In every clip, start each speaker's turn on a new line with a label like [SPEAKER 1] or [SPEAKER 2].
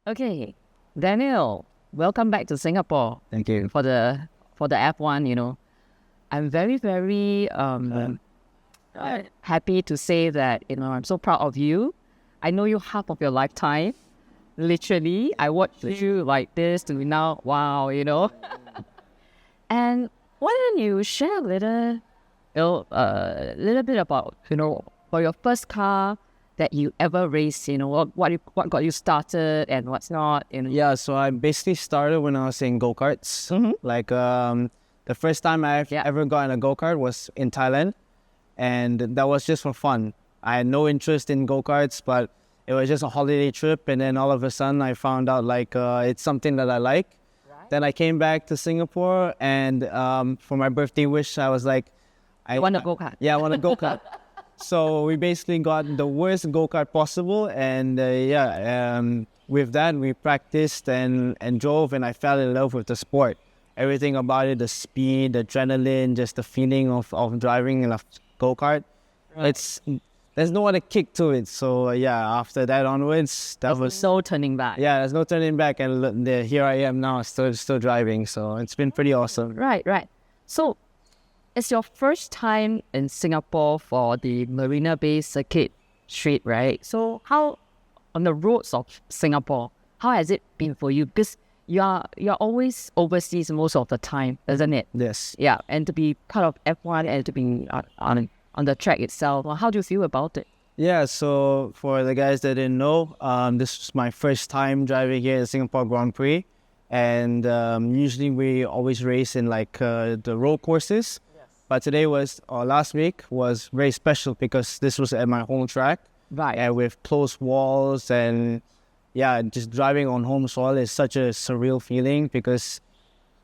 [SPEAKER 1] Okay, Daniel, welcome back to Singapore
[SPEAKER 2] Thank you.
[SPEAKER 1] for the F1. I'm very happy to say that I'm so proud of you. I know you half of your lifetime. Literally, I watched you like this to now. Wow, And why don't you share little bit about for your first car that you ever raced? What got you started and what's not.
[SPEAKER 2] Yeah, so I basically started when I was in go-karts. Like the first time I've ever got in a go-kart was in Thailand, and that was just for fun. I had no interest in go-karts, but it was just a holiday trip, and then all of a sudden I found out it's something that I like.
[SPEAKER 1] Right.
[SPEAKER 2] Then I came back to Singapore, and for my birthday wish, I was like,
[SPEAKER 1] I want a go-kart.
[SPEAKER 2] Yeah, I want a go-kart. So we basically got the worst go-kart possible, and with that we practiced and drove, and I fell in love with the sport. Everything about it, the speed, the adrenaline, just the feeling of driving in a go-kart.
[SPEAKER 1] Right.
[SPEAKER 2] There's no other kick to it. So after that onwards, was
[SPEAKER 1] no turning back.
[SPEAKER 2] Yeah, there's no turning back, and here I am now, still driving. So it's been pretty awesome.
[SPEAKER 1] Right. So it's your first time in Singapore for the Marina Bay Circuit Street, right? So how, on the roads of Singapore, how has it been for you? Because you're always overseas most of the time, isn't it?
[SPEAKER 2] Yes.
[SPEAKER 1] Yeah, and to be part of F1 and to be on the track itself, how do you feel about it?
[SPEAKER 2] Yeah, so for the guys that didn't know, this was my first time driving here at Singapore Grand Prix. And usually we always race in the road courses.
[SPEAKER 1] Yes.
[SPEAKER 2] But last week was very special because this was at my home track.
[SPEAKER 1] Right.
[SPEAKER 2] And with closed walls, and just driving on home soil is such a surreal feeling, because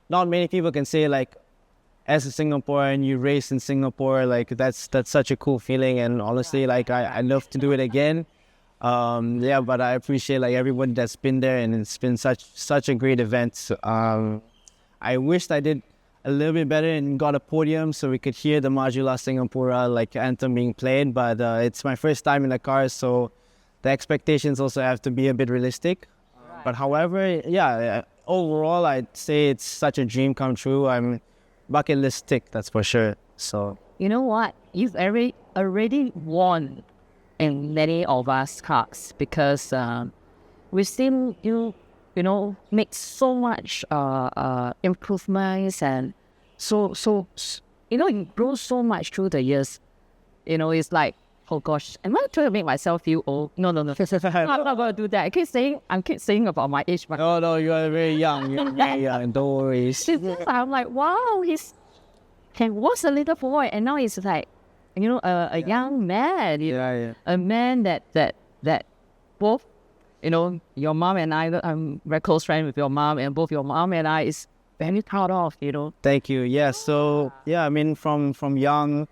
[SPEAKER 2] not many people can say as a Singaporean, you race in Singapore, that's such a cool feeling. And honestly, I love to do it again. But I appreciate everyone that's been there, and it's been such a great event. I wished I did a little bit better and got a podium so we could hear the Majula Singapura anthem being played. But it's my first time in a car, so the expectations also have to be a bit realistic.
[SPEAKER 1] Right.
[SPEAKER 2] But however, overall, I'd say it's such a dream come true. I'm bucket list tick, that's for sure. So
[SPEAKER 1] you know what? You've already won in many of us cars, because we've seen you make so much improvements, and so you grow so much through the years. It's like, oh gosh, am I trying to make myself feel old? No. I'm not gonna do that. I keep saying about my age, but
[SPEAKER 2] no, you are very young. You're very young. Don't worry.
[SPEAKER 1] I'm like, wow, he was a little boy, and now he's like, a young man. A man that both, your mom and I, I'm very close friend with your mom, and both your mom and I is very proud of.
[SPEAKER 2] Thank you. Yeah. So I mean, from young,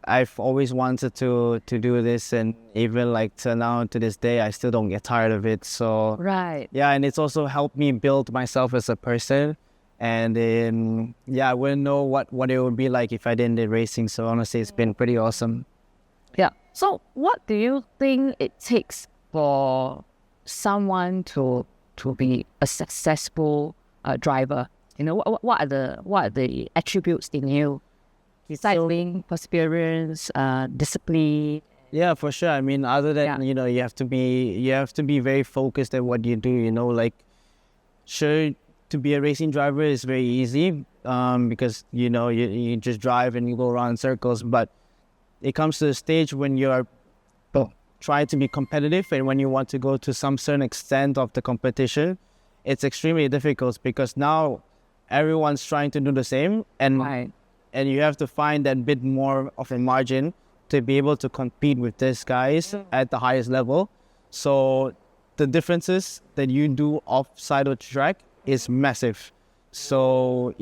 [SPEAKER 2] I've always wanted to do this, and even till now, to this day, I still don't get tired of it. So
[SPEAKER 1] right.
[SPEAKER 2] Yeah, and it's also helped me build myself as a person. And I wouldn't know what it would be like if I didn't do racing. So honestly, it's been pretty awesome.
[SPEAKER 1] Yeah. So what do you think it takes for someone to be a successful driver? What are the attributes in you besides being perseverance, discipline?
[SPEAKER 2] Yeah, for sure. I mean, other than you have to be very focused at what you do. Sure. To be a racing driver is very easy because, you just drive and you go around in circles. But it comes to a stage when you're trying to be competitive, and when you want to go to some certain extent of the competition, it's extremely difficult, because now everyone's trying to do the same. And
[SPEAKER 1] right.
[SPEAKER 2] And you have to find that bit more of a margin to be able to compete with these guys at the highest level. So the differences that you do offside of the track is massive. So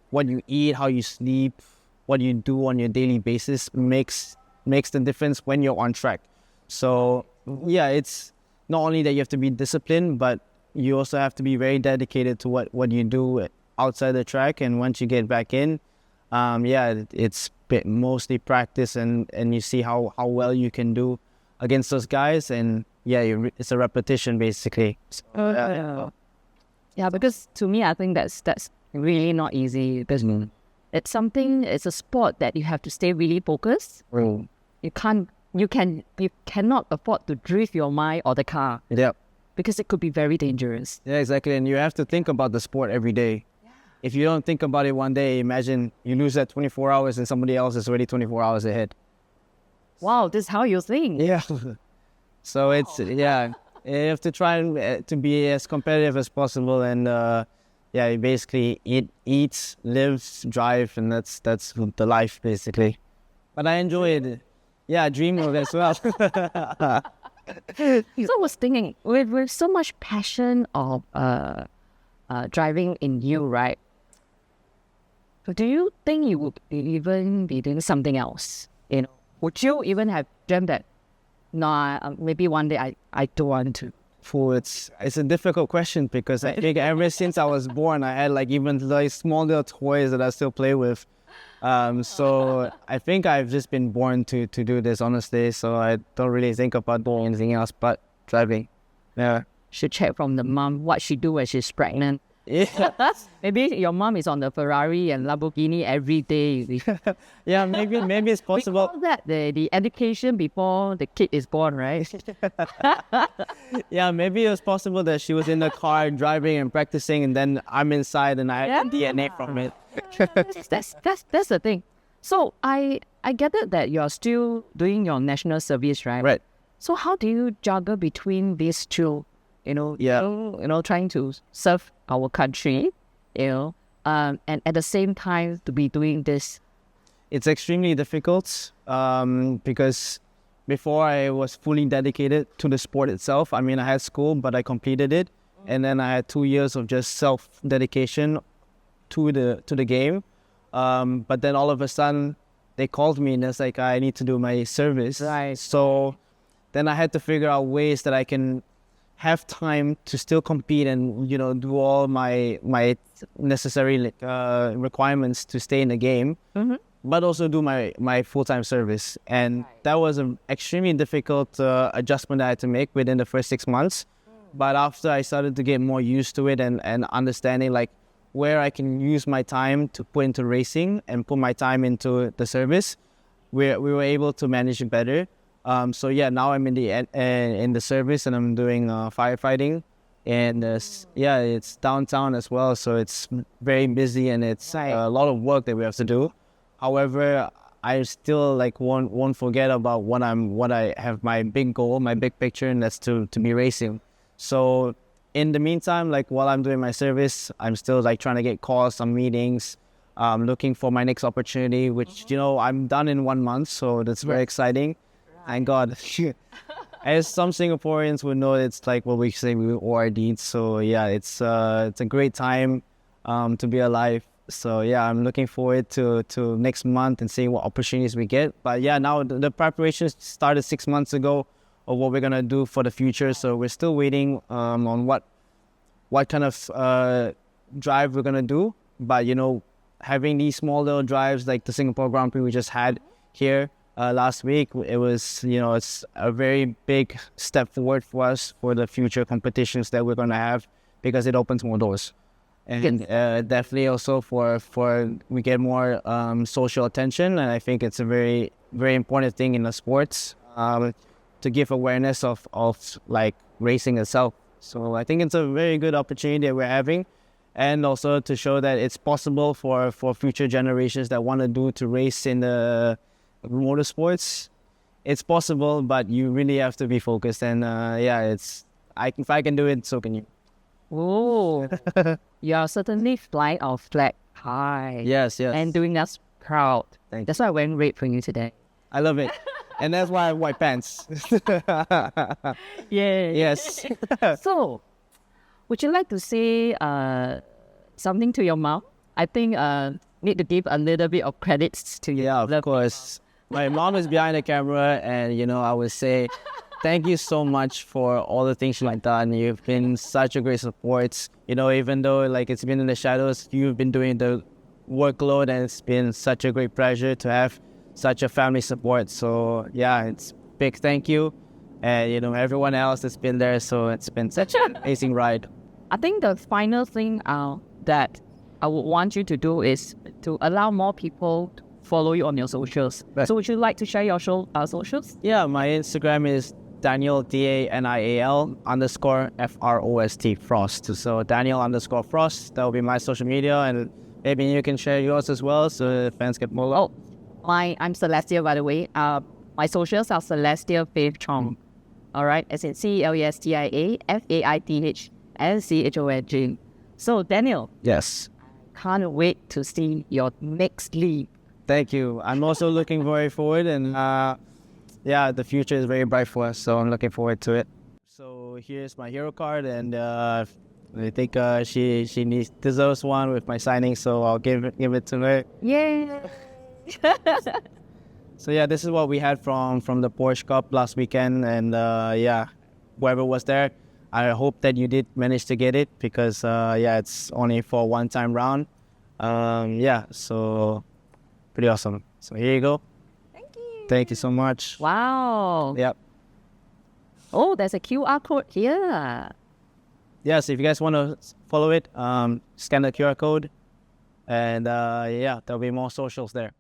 [SPEAKER 2] what you eat, how you sleep, what you do on your daily basis makes the difference when you're on track. So it's not only that you have to be disciplined, but you also have to be very dedicated to what you do outside the track. And once you get back in, it's mostly practice, and you see how well you can do against those guys. And it's a repetition basically. So,
[SPEAKER 1] Yeah, because to me, I think that's really not easy. Because it's a sport that you have to stay really focused. You cannot afford to drift your mind or the car.
[SPEAKER 2] Yeah.
[SPEAKER 1] Because it could be very dangerous.
[SPEAKER 2] Yeah, exactly. And you have to think about the sport every day. Yeah. If you don't think about it one day, imagine you lose that 24 hours and somebody else is already 24 hours ahead.
[SPEAKER 1] Wow, this is how you think.
[SPEAKER 2] Yeah. So it's, you have to try and to be as competitive as possible. And you basically eat, live, drive, and that's the life basically. But I enjoy it. Yeah, I dream of it as well.
[SPEAKER 1] So I was thinking, with so much passion of driving in you, right? So do you think you would even be doing something else? Would you even have dreamt that? No, maybe one day I don't want to.
[SPEAKER 2] It's a difficult question because I think ever since I was born, I had even like small little toys that I still play with. So I think I've just been born to do this, honestly. So I don't really think about doing anything else but driving. Yeah.
[SPEAKER 1] Should check from the mom what she do when she's pregnant.
[SPEAKER 2] Yeah.
[SPEAKER 1] Maybe your mom is on the Ferrari and Lamborghini every day.
[SPEAKER 2] Yeah, maybe it's possible.
[SPEAKER 1] We call that the education before the kid is born, right?
[SPEAKER 2] Yeah, maybe it's possible that she was in the car driving and practicing, and then I'm inside and I have the DNA from it.
[SPEAKER 1] That's the thing. So I get it that you're still doing your national service, right?
[SPEAKER 2] Right.
[SPEAKER 1] So how do you juggle between these two? Trying to serve our country, and at the same time to be doing this.
[SPEAKER 2] It's extremely difficult because before I was fully dedicated to the sport itself. I mean, I had school, but I completed it, and then I had 2 years of just self-dedication to the game. But then all of a sudden, they called me and it's like I need to do my service.
[SPEAKER 1] Right.
[SPEAKER 2] So then I had to figure out ways that I can have time to still compete and do all my necessary requirements to stay in the game, but also do my full-time service. And that was an extremely difficult adjustment that I had to make within the first 6 months. But after I started to get more used to it and understanding where I can use my time to put into racing and put my time into the service, we were able to manage it better. So now I'm in the service and I'm doing firefighting, and it's downtown as well. So it's very busy and it's a lot of work that we have to do. However, I still won't forget about what I have my big goal, my big picture, and that's to be racing. So in the meantime, while I'm doing my service, I'm still trying to get calls, some meetings, looking for my next opportunity, which I'm done in 1 month. So that's very exciting. Thank God. As some Singaporeans would know, it's what we say, we ORD'd. So it's a great time to be alive. So I'm looking forward to next month and seeing what opportunities we get. But now the preparations started 6 months ago of what we're gonna do for the future. So we're still waiting on what kind of drive we're gonna do. But having these small little drives like the Singapore Grand Prix we just had here last week, it was, it's a very big step forward for us for the future competitions that we're going to have, because it opens more doors. And definitely also for we get more social attention. And I think it's a very, very important thing in the sports to give awareness of racing itself. So I think it's a very good opportunity that we're having. And also to show that it's possible for future generations that want to race in the motorsports. It's possible, but you really have to be focused. And if I can do it, so can you.
[SPEAKER 1] Oh, you're certainly flying our flag high.
[SPEAKER 2] Yes.
[SPEAKER 1] And doing us proud. That's why I went red for you today.
[SPEAKER 2] I love it. And that's why I have white pants.
[SPEAKER 1] Yeah.
[SPEAKER 2] Yes.
[SPEAKER 1] So, would you like to say something to your mom? I think need to give a little bit of credits to you.
[SPEAKER 2] Yeah, of course. My mom is behind the camera, and I would say thank you so much for all the things you've done. You've been such a great support. Even though it's been in the shadows, you've been doing the workload, and it's been such a great pleasure to have such a family support. So it's big thank you. and everyone else has been there. So it's been such an amazing ride.
[SPEAKER 1] I think the final thing that I would want you to do is to allow more people to follow you on your socials.
[SPEAKER 2] Right.
[SPEAKER 1] So would you like to share your socials?
[SPEAKER 2] Yeah, my Instagram is Danial DANIAL _FROST Frost. So Danial _Frost. That will be my social media, and maybe you can share yours as well, so fans get more love.
[SPEAKER 1] I'm Celestia, by the way. My socials are Celestia Faith Chong. All right, as in CELESTIA FAITHCHONG. So Daniel,
[SPEAKER 2] Yes.
[SPEAKER 1] can't wait to see your next league.
[SPEAKER 2] Thank you. I'm also looking very forward, and the future is very bright for us, so I'm looking forward to it. So here's my hero card, and I think she deserves one with my signing, so I'll give it to her.
[SPEAKER 1] Yeah.
[SPEAKER 2] So yeah, this is what we had from the Porsche Cup last weekend, and whoever was there, I hope that you did manage to get it, because it's only for a one-time round. So pretty awesome. So here you go. Thank you so much.
[SPEAKER 1] Wow.
[SPEAKER 2] Yep.
[SPEAKER 1] Oh, there's a QR code here.
[SPEAKER 2] Yeah, so if you guys want to follow it, scan the QR code, and there'll be more socials there.